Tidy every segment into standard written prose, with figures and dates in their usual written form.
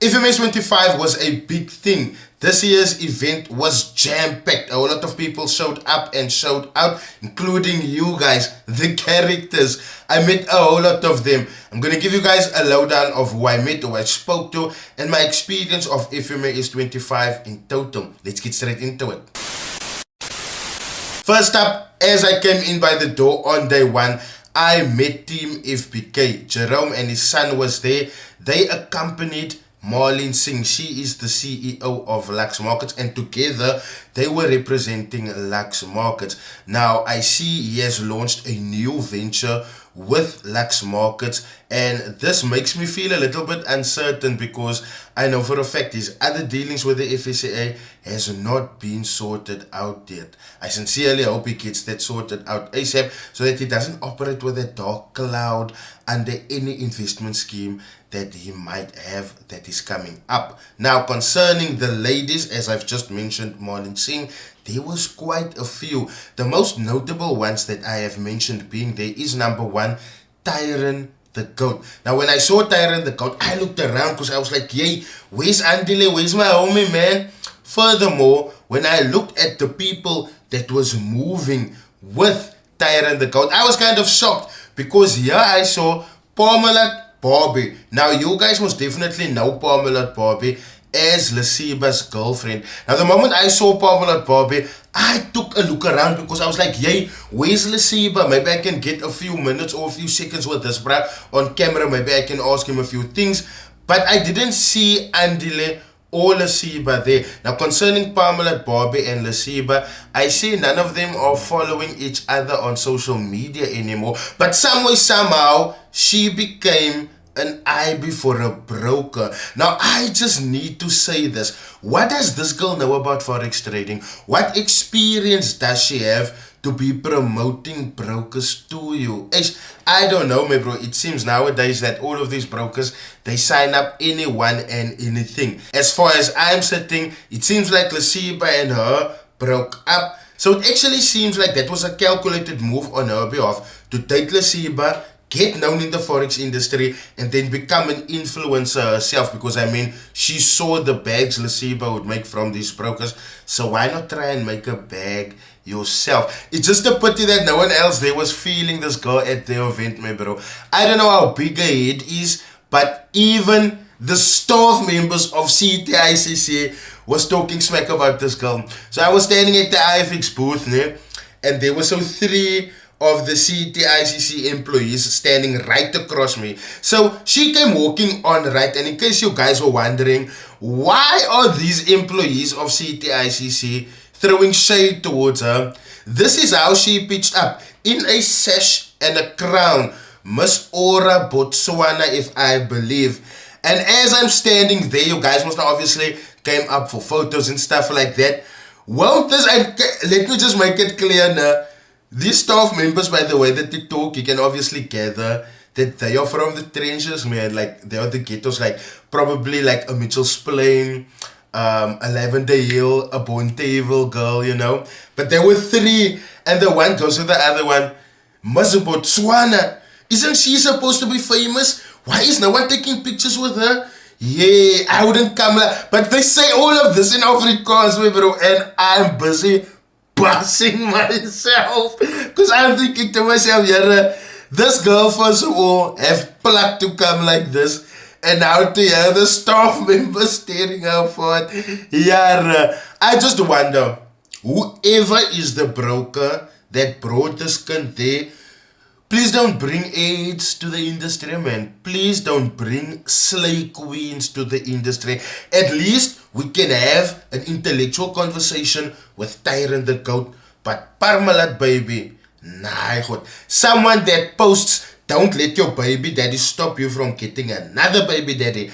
FMAS25 was a big thing. This year's event was jam-packed. A whole lot of people showed up and showed out, including you guys, the characters. I met a whole lot of them. I'm going to give you guys a lowdown of who I met, who I spoke to, and my experience of FMAS25 in total. Let's get straight into it. First up, as I came in by the door on day one, I met Team FBK. Jerome and his son was there. They accompanied Marlene Singh. She is the CEO of Lux Markets, and together they were representing Lux Markets. Now I see he has launched a new venture with Lux Markets, and this makes me feel a little bit uncertain because I know for a fact his other dealings with the FSA has not been sorted out yet. I sincerely hope he gets that sorted out ASAP so that he doesn't operate with a dark cloud under any investment scheme that he might have that is coming up. Now, concerning the ladies, as I've just mentioned, Marlene Singh, there was quite a few. The most notable ones that I have mentioned being there is number one, Tyron the Goat. Now, when I saw Tyron the Goat, I looked around because I was like, yay, where's Andile? Where's my homie, man? Furthermore, when I looked at the people that was moving with Tyron the Goat, I was kind of shocked because here I saw Pamela Barbie. Now, you guys must definitely know Pamela Barbie as Lesiba's girlfriend. Now, the moment I saw Pamela Barbie, I took a look around because I was like, yay, where's Lesiba? Maybe I can get a few minutes or a few seconds with this bruh on camera. Maybe I can ask him a few things. But I didn't see Andile or Lesiba there. Now, concerning Pamela Barbie and Lesiba, I see none of them are following each other on social media anymore. But some way, somehow, she became an IB for a broker. Now, I just need to say this. What does this girl know about forex trading? What experience does she have to be promoting brokers to you? I don't know, my bro. It seems nowadays that all of these brokers, they sign up anyone and anything. As far as I'm sitting, it seems like Lesiba and her broke up. So it actually seems like that was a calculated move on her behalf to take Lesiba, get known in the forex industry, and then become an influencer herself, because I mean, she saw the bags Lesiba would make from these brokers, so why not try and make a bag yourself? It's just a pity that no one else there was feeling this girl at the event, my bro. I don't know how big her head is, but even the staff members of CTICC was talking smack about this girl. So I was standing at the IFX booth, and there were some three of the CTICC employees standing right across me. So she came walking on right, and in case you guys were wondering, why are these employees of CTICC throwing shade towards her? This is how she pitched up, in a sash and a crown, Miss Aura Botswana, if I believe. And as I'm standing there, you guys must have obviously came up for photos and stuff like that. Won't this, and let me just make it clear now, these staff members, by the way that they talk, you can obviously gather that they are from the trenches, man. Like, they are the ghettos, like, probably like a Mitchell's Plain, a Lavender Hill, a Bonteville girl, you know. But there were three, and the one goes to the other one, Miss Botswana. Isn't she supposed to be famous? Why is no one taking pictures with her? Yeah, I wouldn't come like, but they say all of this in Afrikaans, bro, and I'm busy busting myself because I'm thinking to myself, yeah, this girl first of all have plucked to come like this, and now to hear the staff members staring her for it. Yeah, I just wonder, whoever is the broker that brought this cunt there, please don't bring AIDS to the industry, man. Please don't bring slay queens to the industry. At least we can have an intellectual conversation with Tyron the Goat. But Parmalat, baby, nah, God. Someone that posts, don't let your baby daddy stop you from getting another baby daddy.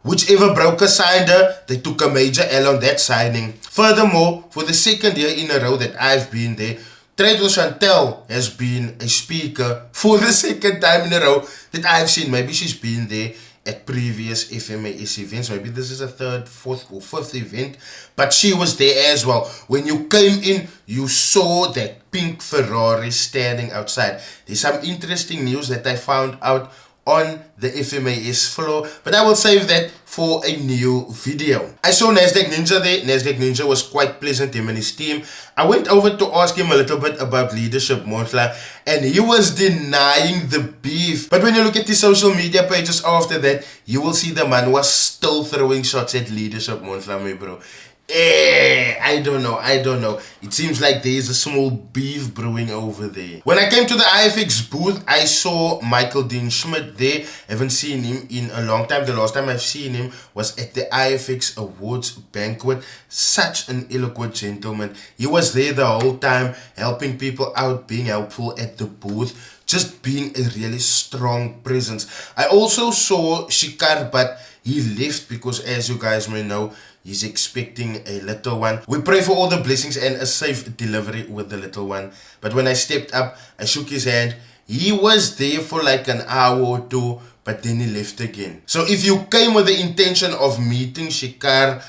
Whichever broker signed her, they took a major L on that signing. Furthermore, for the second year in a row that I've been there, Rydall Chantel has been a speaker for the second time in a row that I've seen. Maybe she's been there at previous FMAS events. Maybe this is a third, fourth, or fifth event. But she was there as well. When you came in, you saw that pink Ferrari standing outside. There's some interesting news that I found out on the FMAS floor, but I will save that for a new video. I saw Nasdaq Ninja there. Nasdaq Ninja was quite pleasant, him and his team. I went over to ask him a little bit about leadership, Montla, and he was denying the beef. But when you look at the social media pages after that, you will see the man was still throwing shots at leadership, Montla, my bro. I don't know. It seems like there is a small beef brewing over there. When I came to the IFX booth, I saw Michael Dean Schmidt there. Haven't seen him in a long time. The last time I've seen him was at the IFX Awards banquet. Such an eloquent gentleman. He was there the whole time, helping people out, being helpful at the booth, just being a really strong presence. I also saw Shikar, but he left because, as you guys may know, he's expecting a little one. We pray for all the blessings and a safe delivery with the little one. But when I stepped up, I shook his hand. He was there for like an hour or two, but then he left again. So if you came with the intention of meeting Shikar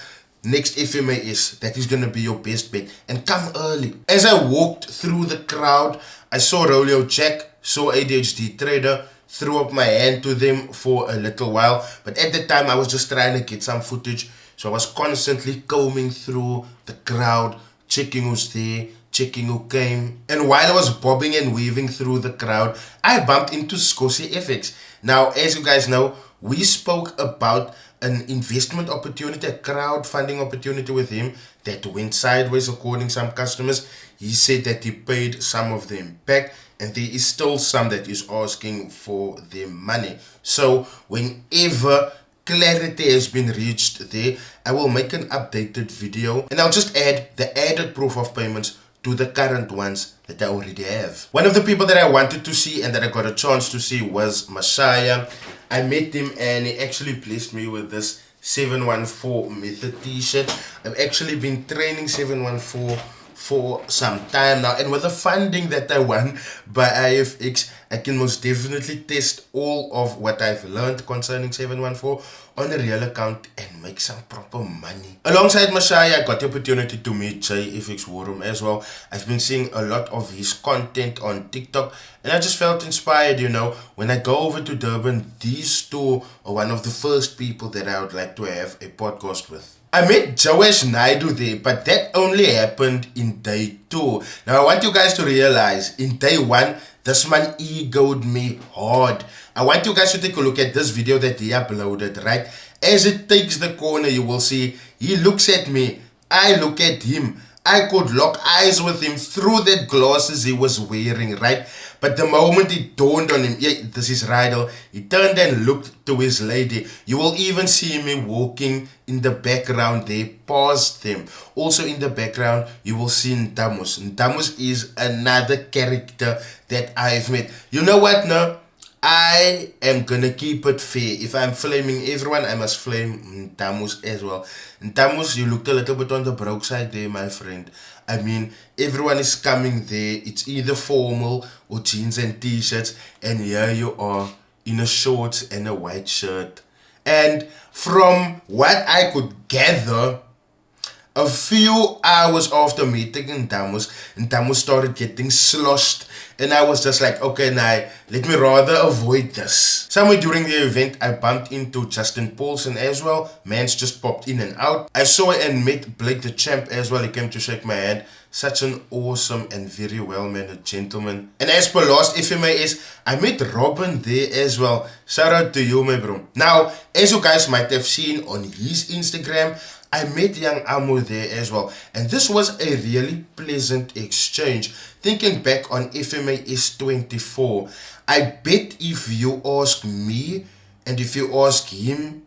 next FMAS, that is going to be your best bet. And come early. As I walked through the crowd, I saw Rolio Jack, saw ADHD Trader, threw up my hand to them for a little while. But at the time, I was just trying to get some footage. So I was constantly combing through the crowd, checking who's there, checking who came. And while I was bobbing and weaving through the crowd, I bumped into Scosi FX. Now, as you guys know, we spoke about an investment opportunity, a crowdfunding opportunity with him that went sideways according to some customers. He said that he paid some of them back, and there is still some that is asking for their money. So whenever clarity has been reached there, I will make an updated video and I'll just add the added proof of payments to the current ones that I already have. One of the people that I wanted to see and that I got a chance to see was Messiah. I met him and he actually blessed me with this 714 method t-shirt. I've actually been training 714 for some time now, and with the funding that I won by IFX, I can most definitely test all of what I've learned concerning 714 on a real account and make some proper money. Alongside Messiah, I got the opportunity to meet JFX Warroom as well. I've been seeing a lot of his content on TikTok and I just felt inspired, you know. When I go over to Durban, these two are one of the first people that I would like to have a podcast with. I met Joash Naidu there, but that only happened in day 2. Now I want you guys to realize, in day 1, this man egoed me hard. I want you guys to take a look at this video that he uploaded, right? As it takes the corner, you will see he looks at me, I look at him. I could lock eyes with him through that glasses he was wearing, right? But the moment it dawned on him, yeah, this is Rydall, he turned and looked to his lady. You will even see me walking in the background there, past them. Also in the background, you will see Ntamus. Ntamus is another character that I've met. You know what now? I am gonna keep it fair. If I'm flaming everyone, I must flame Ntamus as well. Ntamus, you looked a little bit on the broke side there, my friend. I mean, everyone is coming there. It's either formal or jeans and t-shirts. And here you are in a shorts and a white shirt. And from what I could gather, a few hours after meeting Ntamus started getting sloshed. And I was just like, okay, now let me rather avoid this. Somewhere during the event, I bumped into Justin Paulson as well. Mans just popped in and out. I saw and met Blake the Champ as well. He came to shake my hand. Such an awesome and very well-mannered gentleman. And as per last FMAS, I met Robin there as well. Shout out to you, my bro. Now, as you guys might have seen on his Instagram, I met young Amo there as well, and this was a really pleasant exchange. Thinking back on FMAS24, I bet if you ask me and if you ask him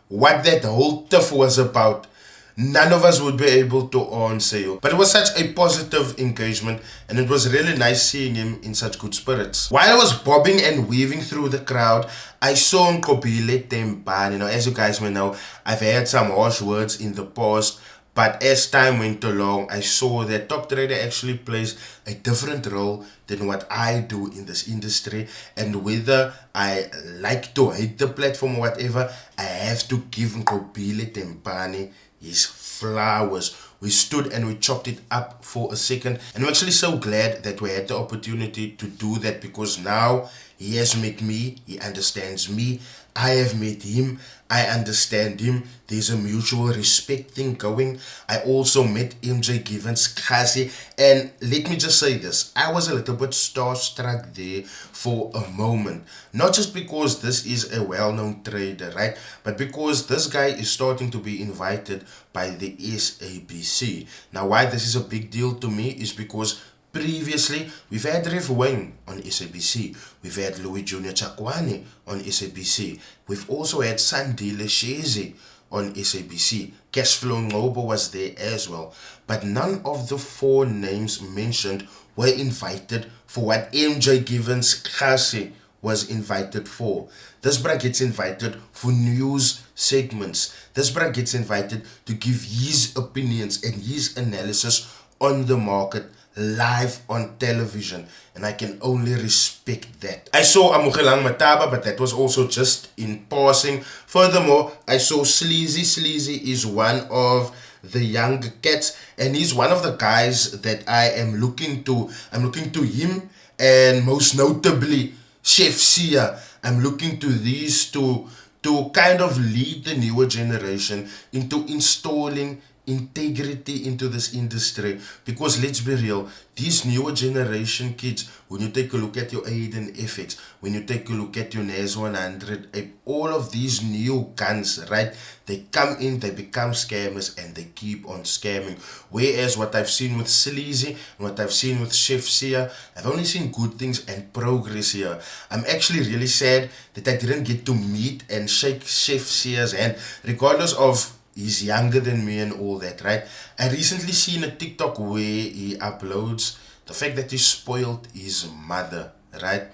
what that whole tiff was about, none of us would be able to answer you. But it was such a positive engagement and it was really nice seeing him in such good spirits. While I was bobbing and weaving through the crowd, I saw Nkobile Tempan. You know, as you guys may know, I've had some harsh words in the past, but as time went along, I saw that Top Trader actually plays a different role than what I do in this industry. And whether I like to hate the platform or whatever, I have to give Nkobile Tempani his flowers. We stood and we chopped it up for a second, and I'm actually so glad that we had the opportunity to do that, because now He has met me, he understands me, I have met him, I understand him. There's a mutual respect thing going. I also met MJ Givens Kasi, and let me just say this, I was a little bit starstruck there for a moment. Not just because this is a well-known trader, right? But because this guy is starting to be invited by the SABC. Now, why this is a big deal to me is because previously, we've had Rev Wayne on SABC. We've had Louis Jr. Chakwani on SABC. We've also had Sandile Shezi on SABC. Cashflow Ngobo was there as well. But none of the 4 names mentioned were invited for what MJ Givens Kasi was invited for. This bra gets invited for news segments. This bra gets invited to give his opinions and his analysis on the market live on television, and I can only respect that. I saw Amugelang Mataba, but that was also just in passing. Furthermore, I saw Sleazy. Sleazy is one of the young cats, and he's one of the guys that I am looking to. I'm looking to him, and most notably Chef Sia. I'm looking to these two to kind of lead the newer generation into installing integrity into this industry, because let's be real, these newer generation kids, when you take a look at your Aiden FX, when you take a look at your NAS 100, all of these new guns, right, they come in, they become scammers, and they keep on scamming. Whereas what I've seen with Sleazy and what I've seen with Chef Sia, I've only seen good things and progress here. I'm actually really sad that I didn't get to meet and shake Chef Sia's hand, regardless of he's younger than me and all that, right? I recently seen a TikTok where he uploads the fact that he spoiled his mother, right?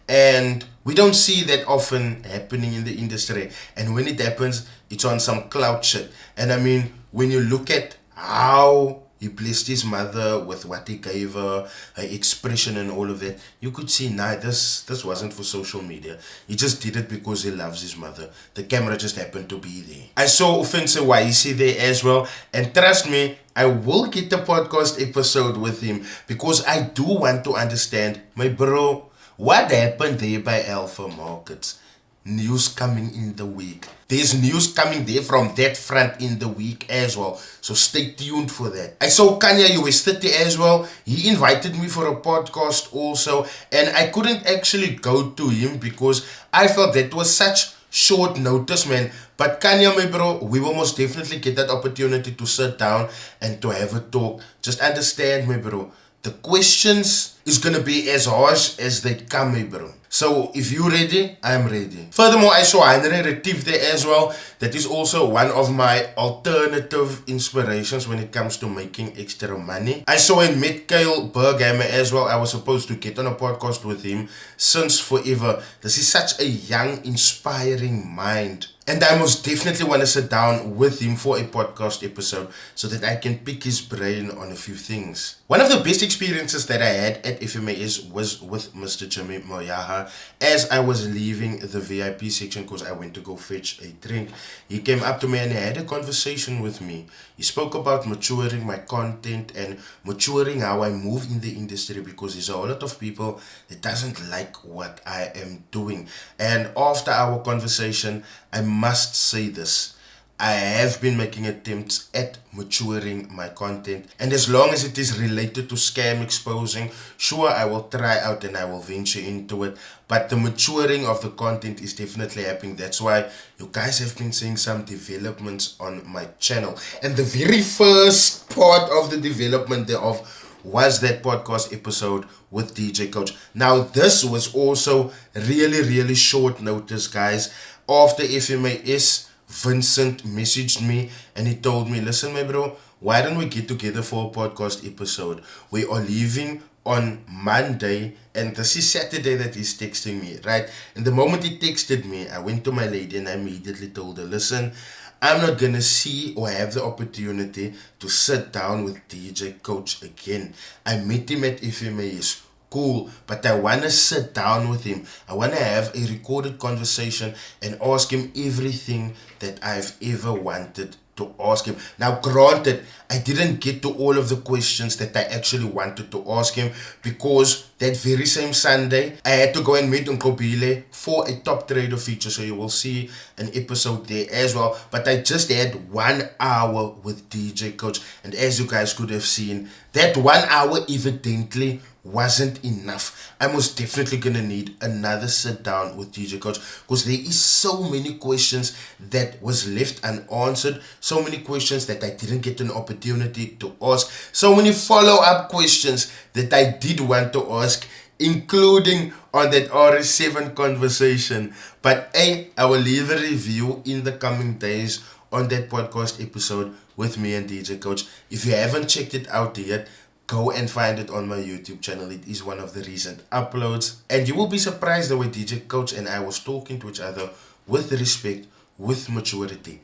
And we don't see that often happening in the industry. And when it happens, it's on some clout shit. And I mean, when you look at how he blessed his mother with what he gave her, her expression and all of that, you could see, nah, this wasn't for social media. He just did it because he loves his mother. The camera just happened to be there. I saw Offensive YC there as well, and trust me, I will get a podcast episode with him because I do want to understand, my bro, what happened there by Alpha Markets. News coming in the week. There's news coming there from that front in the week as well. So stay tuned for that. I saw Kanye US30 as well. He invited me for a podcast also. And I couldn't actually go to him because I felt that was such short notice, man. But Kanye, my bro, we will most definitely get that opportunity to sit down and to have a talk. Just understand, my bro, the questions is going to be as harsh as they come, my bro. So if you're ready, I'm ready. Furthermore, I saw Henry Retief there as well. That is also one of my alternative inspirations when it comes to making extra money. I saw and met Kyle Berghammer as well. I was supposed to get on a podcast with him since forever. This is such a young, inspiring mind. And I most definitely want to sit down with him for a podcast episode so that I can pick his brain on a few things. One of the best experiences that I had at FMAS was with Mr. Jimmy Moyaha. As I was leaving the VIP section because I went to go fetch a drink, he came up to me and he had a conversation with me. He spoke about maturing my content and maturing how I move in the industry, because there's a whole lot of people that doesn't like what I am doing. And after our conversation, I must say this. I have been making attempts at maturing my content, and as long as it is related to scam exposing, sure, I will try out and I will venture into it, but the maturing of the content is definitely happening. That's why you guys have been seeing some developments on my channel, and the very first part of the development thereof was that podcast episode with DJ Coach. Now this was also really short notice, guys. After FMAS, Vincent messaged me and he told me, listen, my bro, why don't we get together for a podcast episode? We are leaving on Monday, and this is Saturday that he's texting me, right? And the moment he texted me, I went to my lady and I immediately told her, listen, I'm not gonna see or have the opportunity to sit down with DJ Coach again. I met him at FMAS. Cool, but I want to sit down with him. I want to have a recorded conversation and ask him everything that I've ever wanted to ask him. Now, granted, I didn't get to all of the questions that I actually wanted to ask him because that very same Sunday, I had to go and meet Nkobile for a top trader feature, so you will see an episode there as well. But I just had 1 hour with DJ Coach, and as you guys could have seen, that 1 hour evidently wasn't enough. I most definitely gonna need another sit down with DJ Coach, because there is so many questions that was left unanswered, so many questions that I didn't get an opportunity to ask, so many follow-up questions that I did want to ask, including on that RS7 conversation. But I will leave a review in the coming days on that podcast episode with me and DJ Coach. If you haven't checked it out yet, go and find it on my YouTube channel. It is one of the recent uploads, and you will be surprised the way DJ Coach and I was talking to each other with respect, with maturity,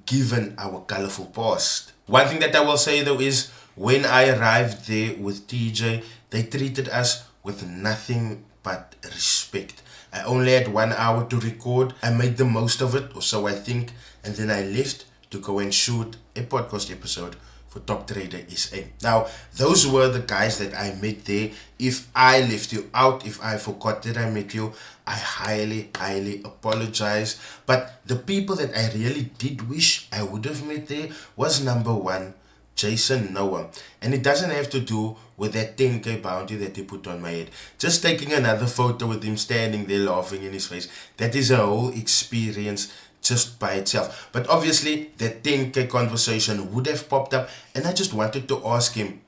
given our colorful past. One thing that I will say though is, when I arrived there with TJ, they treated us with nothing but respect. I only had 1 hour to record. I made the most of it, or so I think, and then I left to go and shoot a podcast episode for Top Trader SA. Now, those were the guys that I met there. If I left you out, if I forgot that I met you, I highly apologize. But the people that I really did wish I would have met there was number one, Jason Noah. And it doesn't have to do with that 10k bounty that he put on my head. Just taking another photo with him standing there laughing in his face, that is a whole experience just by itself. But obviously that 10k conversation would have popped up, and I just wanted to ask him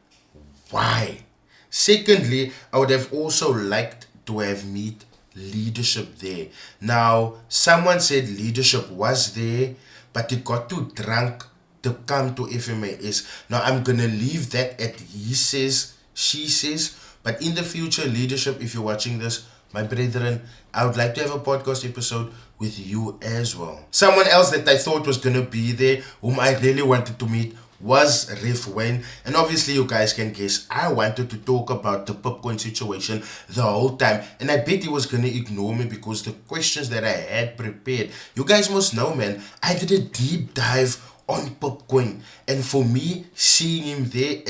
why. Secondly, I would have also liked to have met leadership there. Now, someone said leadership was there, but he got too drunk to come to FMAS. Now, I'm gonna leave that at he says, she says. But in the future, leadership, if you're watching this, my brethren, I would like to have a podcast episode with you as well. Someone else that I thought was gonna be there, whom I really wanted to meet, was Ref Wayne. And obviously you guys can guess, I wanted to talk about the Pipcoin situation the whole time, and I bet he was gonna ignore me because the questions that I had prepared, you guys must know, man, I did a deep dive on Pipcoin, and for me, seeing him there,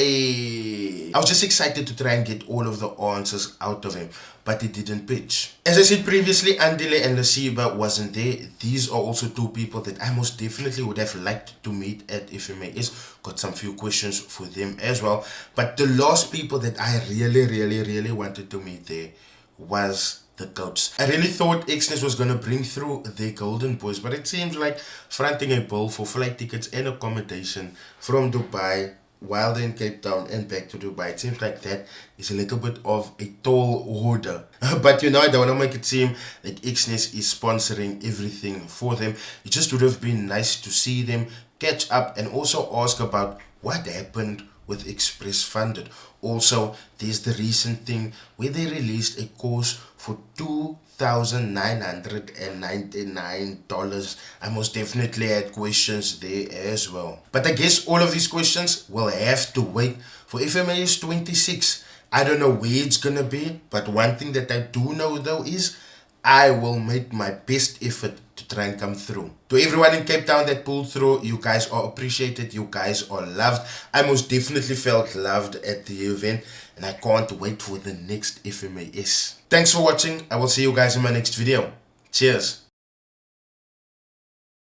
I was just excited to try and get all of the answers out of him, but he didn't pitch. As I said previously, Andile and Lasiba wasn't there. These are also two people that I most definitely would have liked to meet at FMAS. Got some few questions for them as well. But the last people that I really wanted to meet there was the goats. I really thought Xness was gonna bring through their golden boys, but it seems like fronting a bill for flight tickets and accommodation from Dubai while they're in Cape Town and back to Dubai, it seems like that is a little bit of a tall order. But you know, I don't want to make it seem like Xness is sponsoring everything for them. It just would have been nice to see them, catch up, and also ask about what happened with Express Funded. Also, there's the recent thing where they released a course for $2,999. I most definitely had questions there as well. But I guess all of these questions will have to wait for FMAS26. I don't know where it's gonna be, but one thing that I do know though is I will make my best effort to try and come through. To everyone in Cape Town that pulled through, you guys are appreciated, you guys are loved. I most definitely felt loved at the event, and I can't wait for the next FMAS. Thanks for watching. I will see you guys in my next video. Cheers.